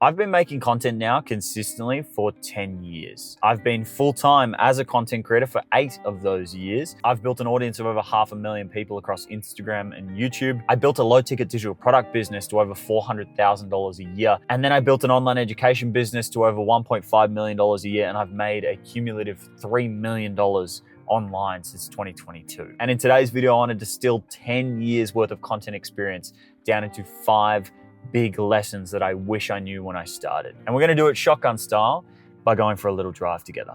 I've been making content now consistently for 10 years. I've been full-time as a content creator for 8 of those years. I've built an audience of over 500,000 people across Instagram and YouTube. I built a low-ticket digital product business to over $400,000 a year. And then I built an online education business to over $1.5 million a year. And I've made a cumulative $3 million online since 2022. And in today's video, I want to distill 10 years worth of content experience down into 5 big lessons that I wish I knew when I started. And we're gonna do it shotgun style by going for a little drive together.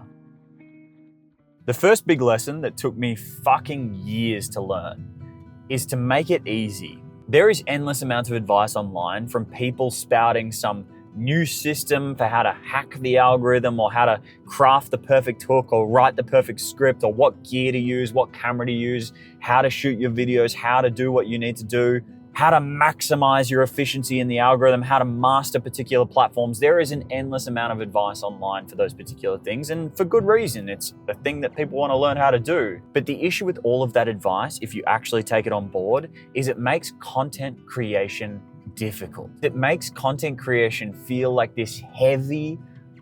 The first big lesson that took me fucking years to learn is to make it easy. There is endless amounts of advice online from people spouting some new system for how to hack the algorithm or how to craft the perfect hook or write the perfect script or what gear to use, what camera to use, how to shoot your videos, how to do what you need to do, how to maximize your efficiency in the algorithm, how to master particular platforms. There is an endless amount of advice online for those particular things, and for good reason. It's a thing that people want to learn how to do. But the issue with all of that advice, if you actually take it on board, is it makes content creation difficult. It makes content creation feel like this heavy,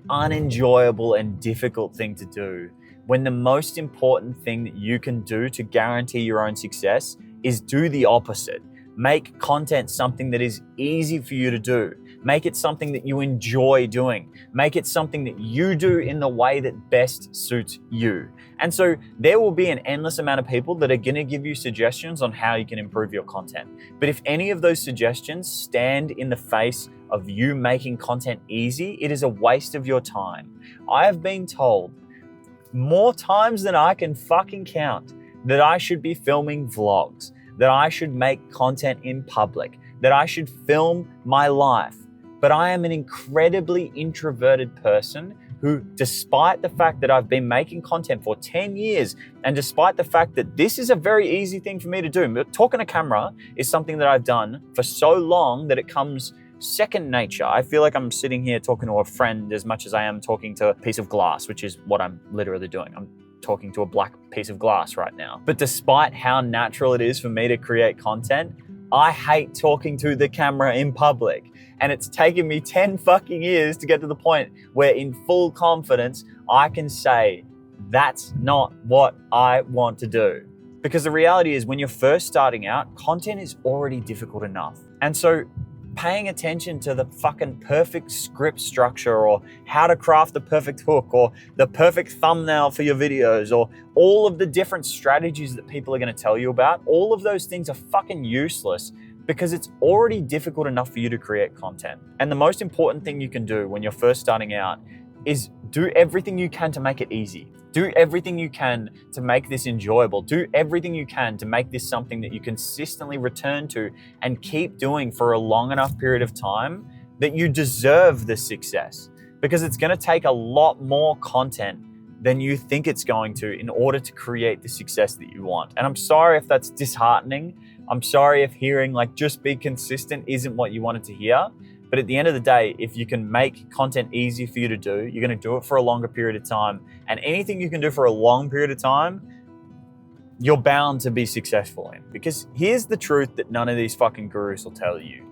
unenjoyable, and difficult thing to do, when the most important thing that you can do to guarantee your own success is do the opposite. Make content something that is easy for you to do. Make it something that you enjoy doing. Make it something that you do in the way that best suits you. And so there will be an endless amount of people that are gonna give you suggestions on how you can improve your content. But if any of those suggestions stand in the face of you making content easy, it is a waste of your time. I have been told more times than I can fucking count that I should be filming vlogs, that I should make content in public, that I should film my life. But I am an incredibly introverted person who, despite the fact that I've been making content for 10 years, and despite the fact that this is a very easy thing for me to do, but talking to camera is something that I've done for so long that it comes second nature. I feel like I'm sitting here talking to a friend as much as I am talking to a piece of glass, which is what I'm literally doing. I'm talking to a black piece of glass right now. But despite how natural it is for me to create content, I hate talking to the camera in public. And it's taken me 10 fucking years to get to the point where in full confidence, I can say, that's not what I want to do. Because the reality is when you're first starting out, content is already difficult enough. And so paying attention to the fucking perfect script structure or how to craft the perfect hook or the perfect thumbnail for your videos or all of the different strategies that people are going to tell you about, all of those things are fucking useless because it's already difficult enough for you to create content. And the most important thing you can do when you're first starting out is do everything you can to make it easy. Do everything you can to make this enjoyable. Do everything you can to make this something that you consistently return to and keep doing for a long enough period of time that you deserve the success. Because it's going to take a lot more content than you think it's going to in order to create the success that you want. And I'm sorry if that's disheartening. I'm sorry if hearing like just be consistent isn't what you wanted to hear. But at the end of the day, if you can make content easy for you to do, you're going to do it for a longer period of time. And anything you can do for a long period of time, you're bound to be successful in. Because here's the truth that none of these fucking gurus will tell you.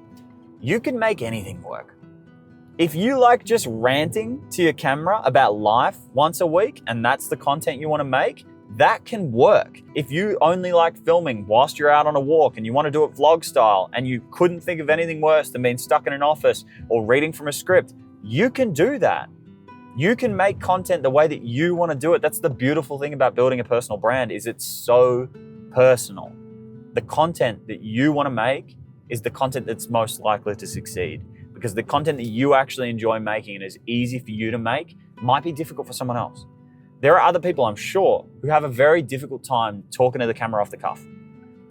You can make anything work. If you like just ranting to your camera about life once a week, and that's the content you want to make, that can work. If you only like filming whilst you're out on a walk and you want to do it vlog style and you couldn't think of anything worse than being stuck in an office or reading from a script, you can do that. You can make content the way that you want to do it. That's the beautiful thing about building a personal brand, is it's so personal. The content that you want to make is the content that's most likely to succeed, because the content that you actually enjoy making and is easy for you to make might be difficult for someone else. There are other people, I'm sure, who have a very difficult time talking to the camera off the cuff.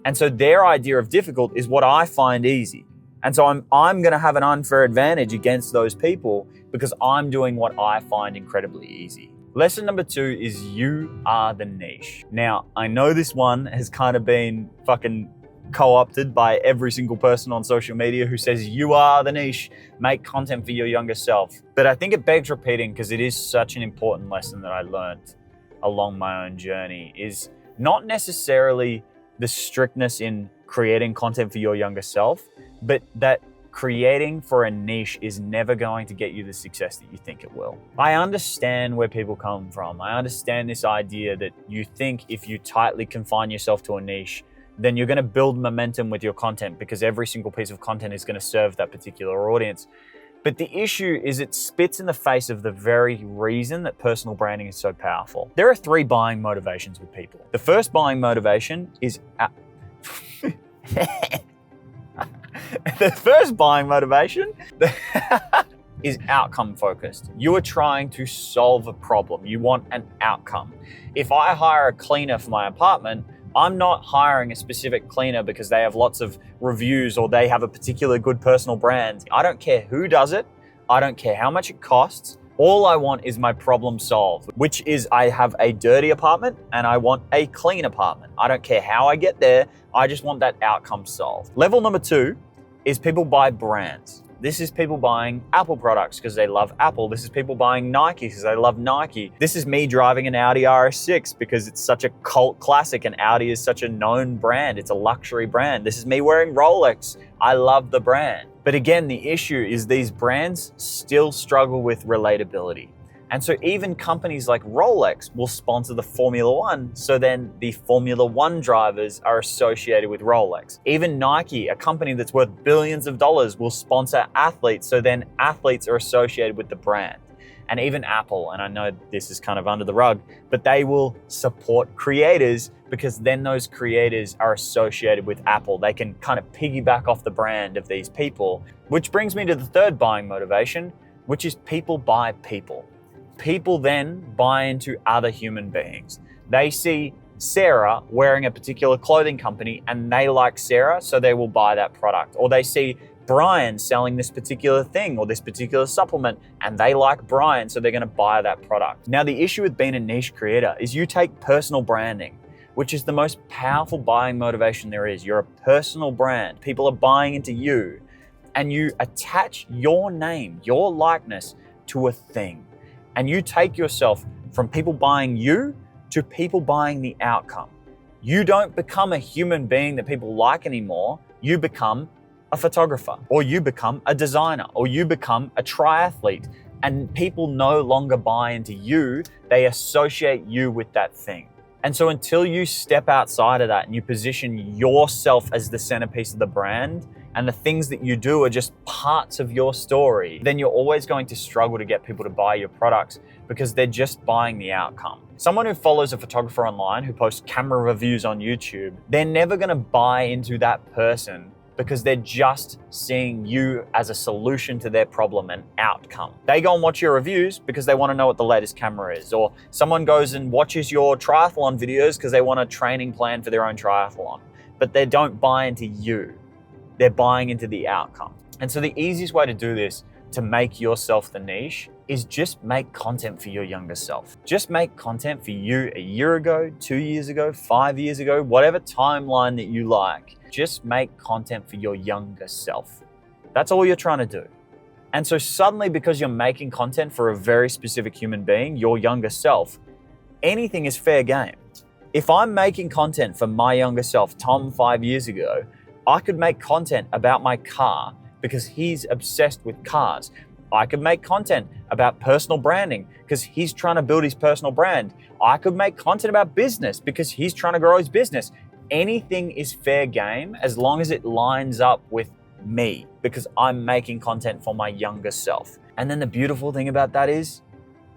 And so their idea of difficult is what I find easy. And so I'm going to have an unfair advantage against those people because I'm doing what I find incredibly easy. Lesson number 2 is you are the niche. Now, I know this one has kind of been fucking co-opted by every single person on social media who says you are the niche, make content for your younger self. But I think it begs repeating because it is such an important lesson that I learned along my own journey, is not necessarily the strictness in creating content for your younger self, but that creating for a niche is never going to get you the success that you think it will. I understand where people come from. I understand this idea that you think if you tightly confine yourself to a niche, then you're going to build momentum with your content because every single piece of content is going to serve that particular audience. But the issue is it spits in the face of the very reason that personal branding is so powerful. There are 3 buying motivations with people. The first buying motivation is the first buying motivation is outcome focused. You are trying to solve a problem. You want an outcome. If I hire a cleaner for my apartment, I'm not hiring a specific cleaner because they have lots of reviews or they have a particular good personal brand. I don't care who does it. I don't care how much it costs. All I want is my problem solved, which is I have a dirty apartment and I want a clean apartment. I don't care how I get there. I just want that outcome solved. Level number 2 is people buy brands. This is people buying Apple products because they love Apple. This is people buying Nike because they love Nike. This is me driving an Audi RS6 because it's such a cult classic and Audi is such a known brand. It's a luxury brand. This is me wearing Rolex. I love the brand. But again, the issue is these brands still struggle with relatability. And so even companies like Rolex will sponsor the Formula One, so then the Formula One drivers are associated with Rolex. Even Nike, a company that's worth billions of dollars, will sponsor athletes, so then athletes are associated with the brand. And even Apple, and I know this is kind of under the rug, but they will support creators because then those creators are associated with Apple. They can kind of piggyback off the brand of these people, which brings me to the third buying motivation, which is people buy people. People then buy into other human beings. They see Sarah wearing a particular clothing company and they like Sarah, so they will buy that product. Or they see Brian selling this particular thing or this particular supplement and they like Brian, so they're going to buy that product. Now, the issue with being a niche creator is you take personal branding, which is the most powerful buying motivation there is. You're a personal brand. People are buying into you and you attach your name, your likeness to a thing. And you take yourself from people buying you to people buying the outcome. You don't become a human being that people like anymore. You become a photographer, or you become a designer, or you become a triathlete. And people no longer buy into you. They associate you with that thing. And so until you step outside of that and you position yourself as the centerpiece of the brand, and the things that you do are just parts of your story, then you're always going to struggle to get people to buy your products because they're just buying the outcome. Someone who follows a photographer online who posts camera reviews on YouTube, they're never going to buy into that person because they're just seeing you as a solution to their problem and outcome. They go and watch your reviews because they want to know what the latest camera is, or someone goes and watches your triathlon videos because they want a training plan for their own triathlon, but they don't buy into you. They're buying into the outcome. And so the easiest way to do this, to make yourself the niche, is just make content for your younger self. Just make content for you a year ago, 2 years ago, 5 years ago, whatever timeline that you like. Just make content for your younger self. That's all you're trying to do. And so suddenly, because you're making content for a very specific human being, your younger self, anything is fair game. If I'm making content for my younger self, Tom, 5 years ago, I could make content about my car because he's obsessed with cars. I could make content about personal branding because he's trying to build his personal brand. I could make content about business because he's trying to grow his business. Anything is fair game as long as it lines up with me because I'm making content for my younger self. And then the beautiful thing about that is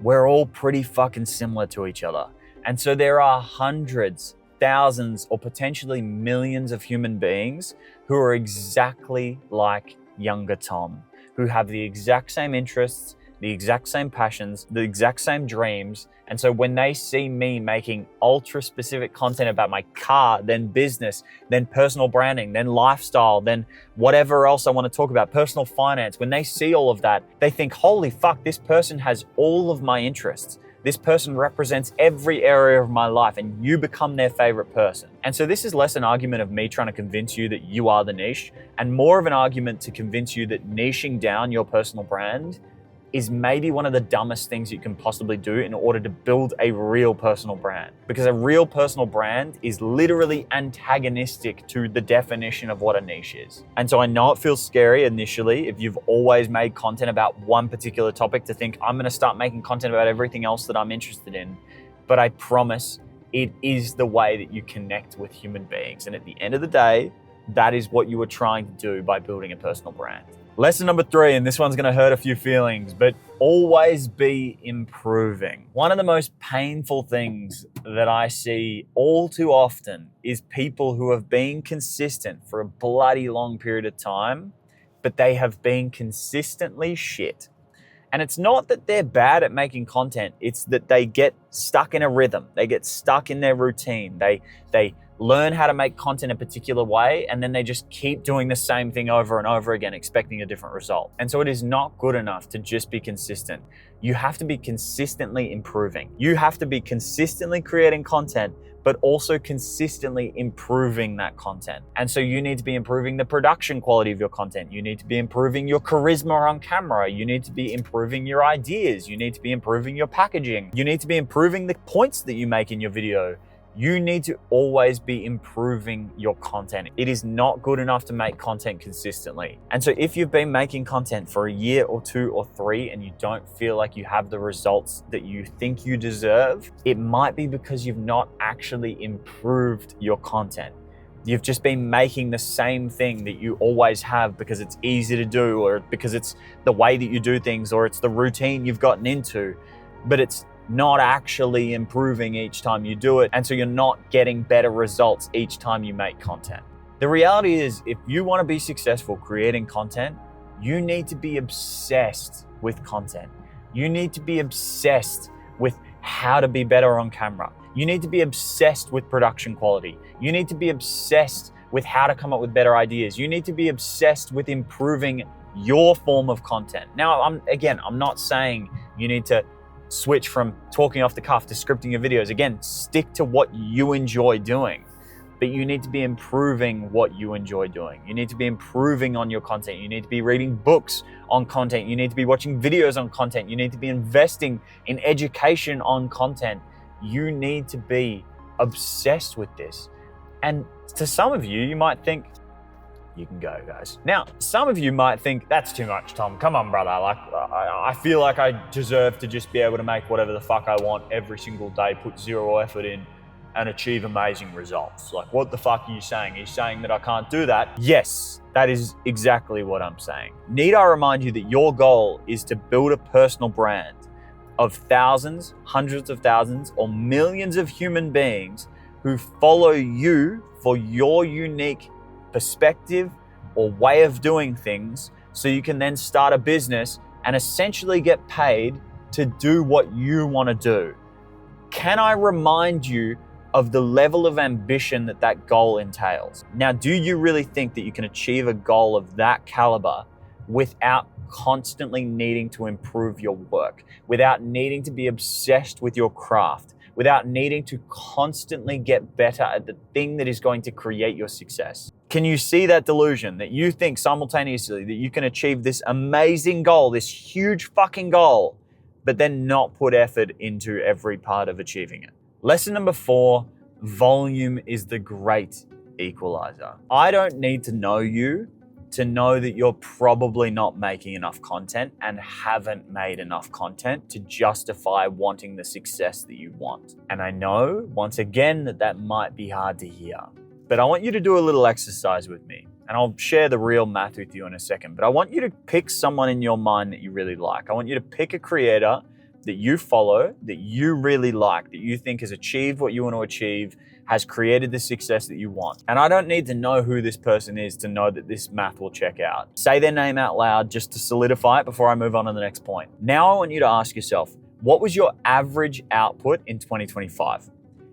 we're all pretty fucking similar to each other. And so there are hundreds, thousands, or potentially millions of human beings who are exactly like younger Tom, who have the exact same interests, the exact same passions, the exact same dreams. And so when they see me making ultra specific content about my car, then business, then personal branding, then lifestyle, then whatever else I want to talk about, personal finance, when they see all of that, they think, holy fuck, this person has all of my interests. This person represents every area of my life, and you become their favorite person. And so this is less an argument of me trying to convince you that you are the niche, and more of an argument to convince you that niching down your personal brand is maybe one of the dumbest things you can possibly do in order to build a real personal brand. Because a real personal brand is literally antagonistic to the definition of what a niche is. And so I know it feels scary initially if you've always made content about one particular topic to think, I'm gonna start making content about everything else that I'm interested in. But I promise it is the way that you connect with human beings. And at the end of the day, that is what you are trying to do by building a personal brand. Lesson number 3, and this one's gonna hurt a few feelings, but always be improving. One of the most painful things that I see all too often is people who have been consistent for a bloody long period of time, but they have been consistently shit. And it's not that they're bad at making content, it's that they get stuck in a rhythm. They get stuck in their routine. They learn how to make content a particular way, and then they just keep doing the same thing over and over again, expecting a different result. And so it is not good enough to just be consistent. You have to be consistently improving. You have to be consistently creating content, but also consistently improving that content. And so you need to be improving the production quality of your content. You need to be improving your charisma on camera. You need to be improving your ideas. You need to be improving your packaging. You need to be improving the points that you make in your video. You need to always be improving your content. It is not good enough to make content consistently. And so if you've been making content for a year or 2 or 3 and you don't feel like you have the results that you think you deserve, it might be because you've not actually improved your content. You've just been making the same thing that you always have because it's easy to do, or because it's the way that you do things, or it's the routine you've gotten into, but it's not actually improving each time you do it. And so you're not getting better results each time you make content. The reality is, if you want to be successful creating content, you need to be obsessed with content. You need to be obsessed with how to be better on camera. You need to be obsessed with production quality. You need to be obsessed with how to come up with better ideas. You need to be obsessed with improving your form of content. Now, I'm not saying you need to switch from talking off the cuff to scripting your videos. Again, stick to what you enjoy doing, but you need to be improving what you enjoy doing. You need to be improving on your content. You need to be reading books on content. You need to be watching videos on content. You need to be investing in education on content. You need to be obsessed with this. And to some of you, you might think, you can go, guys. Now, some of you might think, that's too much, Tom. Come on, brother. Like, I feel like I deserve to just be able to make whatever the fuck I want every single day, put zero effort in, and achieve amazing results. Like, what the fuck are you saying? Are you saying that I can't do that? Yes, that is exactly what I'm saying. Need I remind you that your goal is to build a personal brand of thousands, hundreds of thousands, or millions of human beings who follow you for your unique perspective or way of doing things, so you can then start a business and essentially get paid to do what you want to do. Can I remind you of the level of ambition that that goal entails? Now, do you really think that you can achieve a goal of that caliber without constantly needing to improve your work, without needing to be obsessed with your craft, without needing to constantly get better at the thing that is going to create your success? Can you see that delusion that you think simultaneously that you can achieve this amazing goal, this huge fucking goal, but then not put effort into every part of achieving it? Lesson number 4, volume is the great equalizer. I don't need to know you to know that you're probably not making enough content and haven't made enough content to justify wanting the success that you want. And I know, once again, that might be hard to hear, but I want you to do a little exercise with me, and I'll share the real math with you in a second. But I want you to pick someone in your mind that you really like. I want you to pick a creator that you follow, that you really like, that you think has achieved what you want to achieve, has created the success that you want. And I don't need to know who this person is to know that this math will check out. Say their name out loud just to solidify it before I move on to the next point. Now I want you to ask yourself, what was your average output in 2025?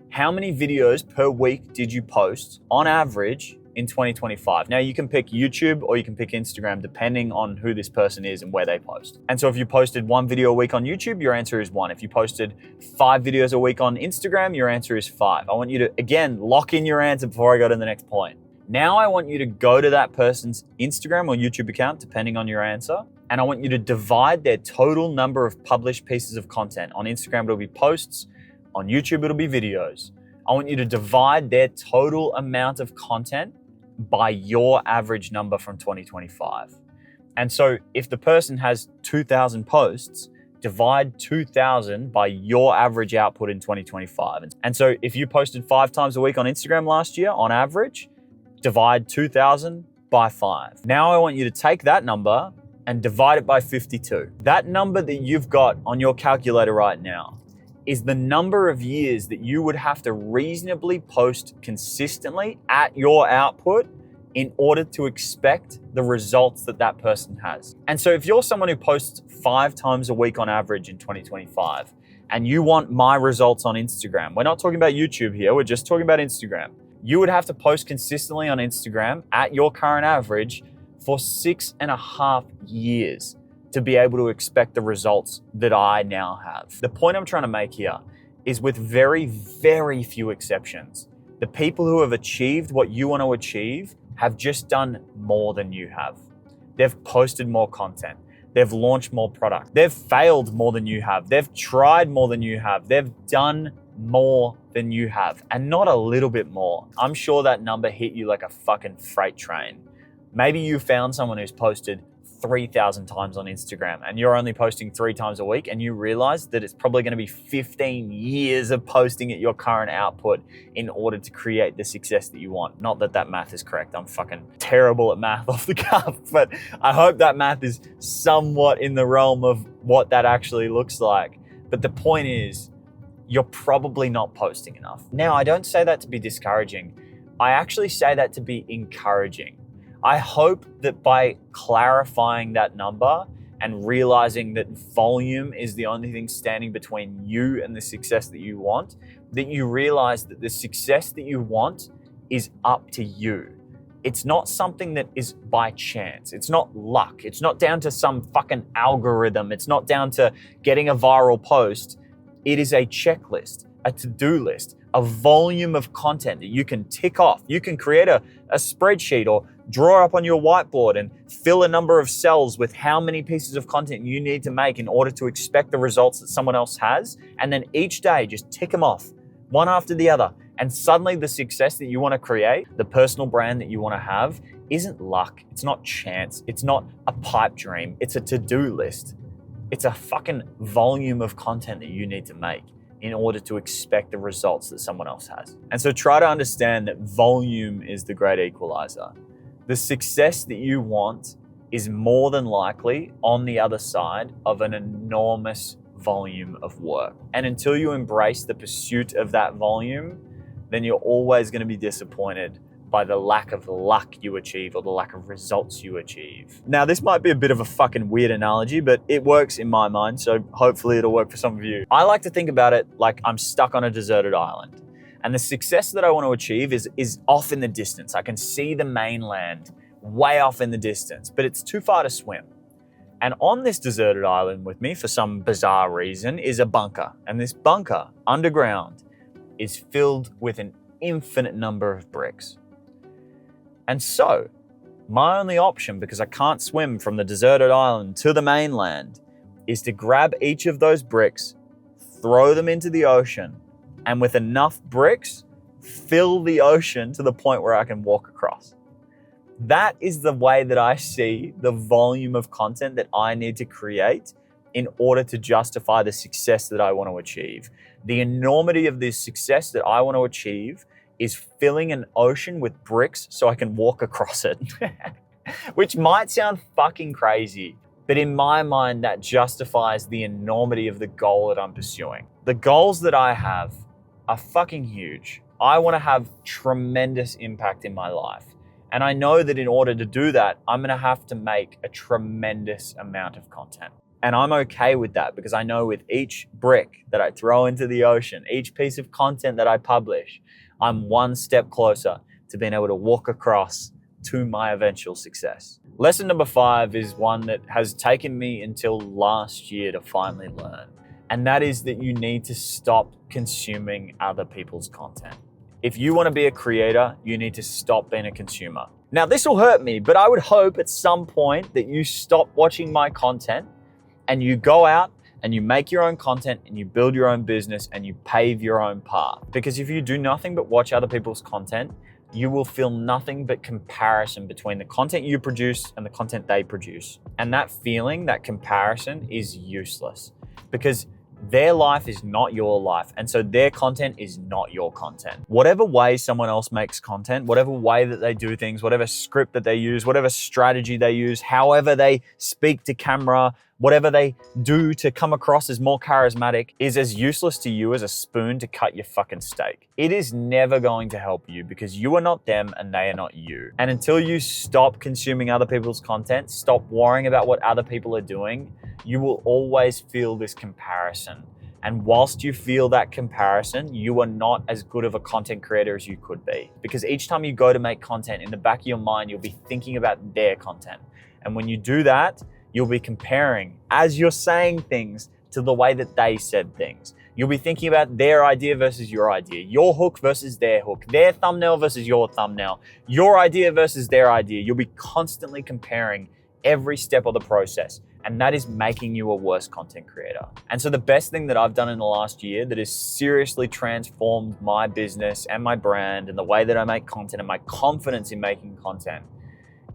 How many videos per week did you post on average in 2025? Now you can pick YouTube or you can pick Instagram depending on who this person is and where they post. And so if you posted 1 video a week on YouTube, your answer is 1. If you posted 5 videos a week on Instagram, your answer is 5. I want you to, again, lock in your answer before I go to the next point. Now I want you to go to that person's Instagram or YouTube account, depending on your answer, and I want you to divide their total number of published pieces of content. On Instagram, it'll be posts. On YouTube, it'll be videos. I want you to divide their total amount of content by your average number from 2025. And so if the person has 2,000 posts, divide 2,000 by your average output in 2025. And so if you posted 5 times a week on Instagram last year, on average, divide 2,000 by 5. Now I want you to take that number and divide it by 52. That number that you've got on your calculator right now is the number of years that you would have to reasonably post consistently at your output in order to expect the results that that person has. And so if you're someone who posts 5 times a week on average in 2025, and you want my results on Instagram, we're not talking about YouTube here, we're just talking about Instagram. You would have to post consistently on Instagram at your current average for 6.5 years to be able to expect the results that I now have. The point I'm trying to make here is, with very, very few exceptions, the people who have achieved what you want to achieve have just done more than you have. They've posted more content. They've launched more product. They've failed more than you have. They've tried more than you have. They've done more than you have, and not a little bit more. I'm sure that number hit you like a fucking freight train. Maybe you found someone who's posted 3,000 times on Instagram and you're only posting 3 times a week, and you realize that it's probably going to be 15 years of posting at your current output in order to create the success that you want. Not that that math is correct. I'm fucking terrible at math off the cuff, but I hope that math is somewhat in the realm of what that actually looks like. But the point is, you're probably not posting enough. Now, I don't say that to be discouraging. I actually say that to be encouraging. I hope that by clarifying that number and realizing that volume is the only thing standing between you and the success that you want, that you realize that the success that you want is up to you. It's not something that is by chance. It's not luck. It's not down to some fucking algorithm. It's not down to getting a viral post. It is a checklist, a to-do list, a volume of content that you can tick off. You can create a spreadsheet or draw up on your whiteboard and fill a number of cells with how many pieces of content you need to make in order to expect the results that someone else has. And then each day, just tick them off, one after the other. And suddenly the success that you want to create, the personal brand that you want to have, isn't luck. It's not chance. It's not a pipe dream. It's a to-do list. It's a fucking volume of content that you need to make in order to expect the results that someone else has. And so try to understand that volume is the great equalizer. The success that you want is more than likely on the other side of an enormous volume of work. And until you embrace the pursuit of that volume, then you're always going to be disappointed by the lack of luck you achieve or the lack of results you achieve. Now, this might be a bit of a fucking weird analogy, but it works in my mind, so hopefully it'll work for some of you. I like to think about it like I'm stuck on a deserted island, and the success that I want to achieve is off in the distance. I can see the mainland way off in the distance, but it's too far to swim. And on this deserted island with me, for some bizarre reason, is a bunker. And this bunker, underground, is filled with an infinite number of bricks. And so, my only option, because I can't swim from the deserted island to the mainland, is to grab each of those bricks, throw them into the ocean, and with enough bricks, fill the ocean to the point where I can walk across. That is the way that I see the volume of content that I need to create in order to justify the success that I want to achieve. The enormity of this success that I want to achieve is filling an ocean with bricks so I can walk across it. Which might sound fucking crazy, but in my mind, that justifies the enormity of the goal that I'm pursuing. The goals that I have are fucking huge. I want to have tremendous impact in my life. And I know that in order to do that, I'm going to have to make a tremendous amount of content. And I'm okay with that, because I know with each brick that I throw into the ocean, each piece of content that I publish, I'm one step closer to being able to walk across to my eventual success. Lesson number 5 is one that has taken me until last year to finally learn. And that is that you need to stop consuming other people's content. If you want to be a creator, you need to stop being a consumer. Now, this will hurt me, but I would hope at some point that you stop watching my content and you go out and you make your own content and you build your own business and you pave your own path. Because if you do nothing but watch other people's content, you will feel nothing but comparison between the content you produce and the content they produce. And that feeling, that comparison is useless because their life is not your life. And so their content is not your content. Whatever way someone else makes content, whatever way that they do things, whatever script that they use, whatever strategy they use, however they speak to camera, whatever they do to come across as more charismatic is as useless to you as a spoon to cut your fucking steak. It is never going to help you because you are not them and they are not you. And until you stop consuming other people's content, stop worrying about what other people are doing, you will always feel this comparison. And whilst you feel that comparison, you are not as good of a content creator as you could be. Because each time you go to make content, in the back of your mind, you'll be thinking about their content. And when you do that, you'll be comparing as you're saying things to the way that they said things. You'll be thinking about their idea versus your idea, your hook versus their hook, their thumbnail versus your thumbnail, your idea versus their idea. You'll be constantly comparing every step of the process. And that is making you a worse content creator. And so the best thing that I've done in the last year that has seriously transformed my business and my brand and the way that I make content and my confidence in making content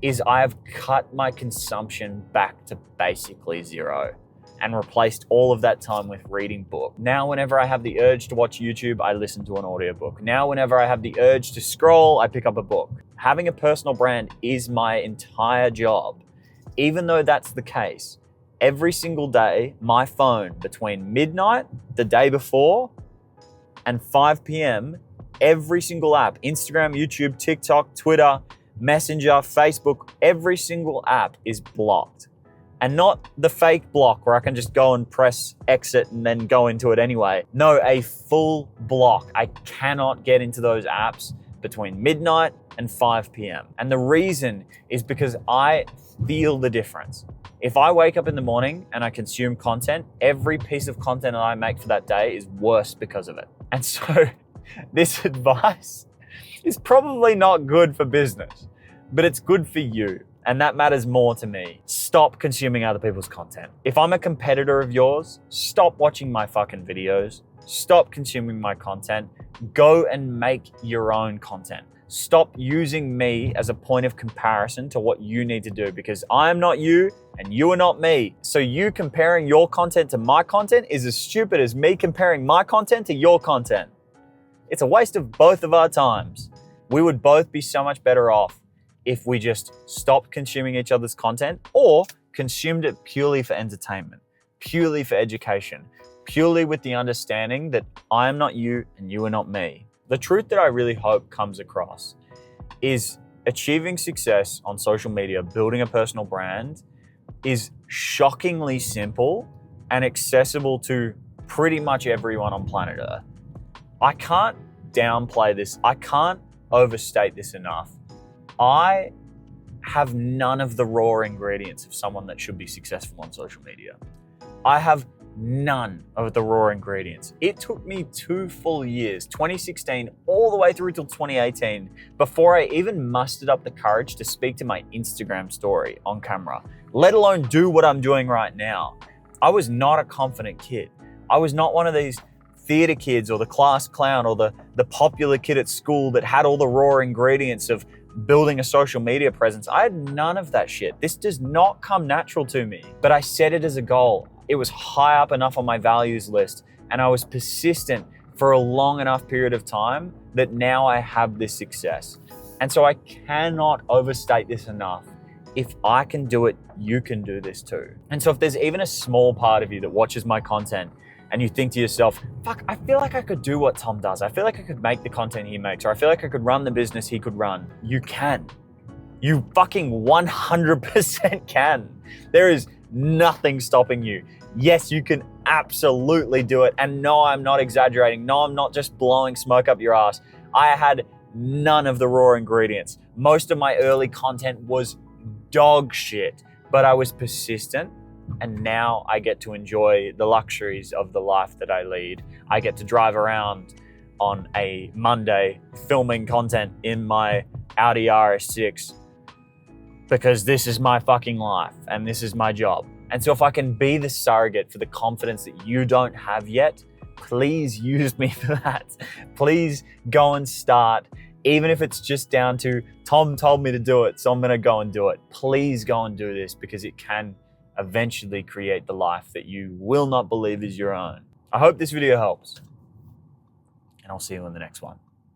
is I have cut my consumption back to basically zero and replaced all of that time with reading books. Now, whenever I have the urge to watch YouTube, I listen to an audiobook. Now, whenever I have the urge to scroll, I pick up a book. Having a personal brand is my entire job. Even though that's the case, every single day, my phone between midnight, the day before, and 5 p.m., every single app, Instagram, YouTube, TikTok, Twitter, Messenger, Facebook, every single app is blocked. And not the fake block where I can just go and press exit and then go into it anyway. No, a full block. I cannot get into those apps between midnight and 5 p.m. And the reason is because I feel the difference. If I wake up in the morning and I consume content, every piece of content that I make for that day is worse because of it. And so this advice is probably not good for business, but it's good for you. And that matters more to me. Stop consuming other people's content. If I'm a competitor of yours, stop watching my fucking videos. Stop consuming my content. Go and make your own content. Stop using me as a point of comparison to what you need to do because I am not you and you are not me. So you comparing your content to my content is as stupid as me comparing my content to your content. It's a waste of both of our times. We would both be so much better off if we just stopped consuming each other's content or consumed it purely for entertainment, purely for education, purely with the understanding that I am not you and you are not me. The truth that I really hope comes across is achieving success on social media, building a personal brand is shockingly simple and accessible to pretty much everyone on planet Earth. I can't downplay this. I can't overstate this enough. I have none of the raw ingredients of someone that should be successful on social media. I have none of the raw ingredients. It took me 2 full years, 2016 all the way through till 2018, before I even mustered up the courage to speak to my Instagram story on camera, let alone do what I'm doing right now. I was not a confident kid. I was not one of these theater kids or the class clown or the popular kid at school that had all the raw ingredients of building a social media presence. I had none of that shit. This does not come natural to me, but I set it as a goal. It was high up enough on my values list and I was persistent for a long enough period of time that now I have this success. And so I cannot overstate this enough. If I can do it, you can do this too. And so if there's even a small part of you that watches my content and you think to yourself, fuck, I feel like I could do what Tom does. I feel like I could make the content he makes, or I feel like I could run the business he could run. You can. You fucking 100% can. There is nothing stopping you. Yes, you can absolutely do it. And no, I'm not exaggerating. No, I'm not just blowing smoke up your ass. I had none of the raw ingredients. Most of my early content was dog shit, but I was persistent. And now I get to enjoy the luxuries of the life that I lead. I get to drive around on a Monday filming content in my Audi RS6 because this is my fucking life and this is my job. And so if I can be the surrogate for the confidence that you don't have yet, please use me for that. Please go and start, even if it's just down to Tom told me to do it, so I'm gonna go and do it. Please go and do this, because it can eventually create the life that you will not believe is your own. I hope this video helps, and I'll see you in the next one.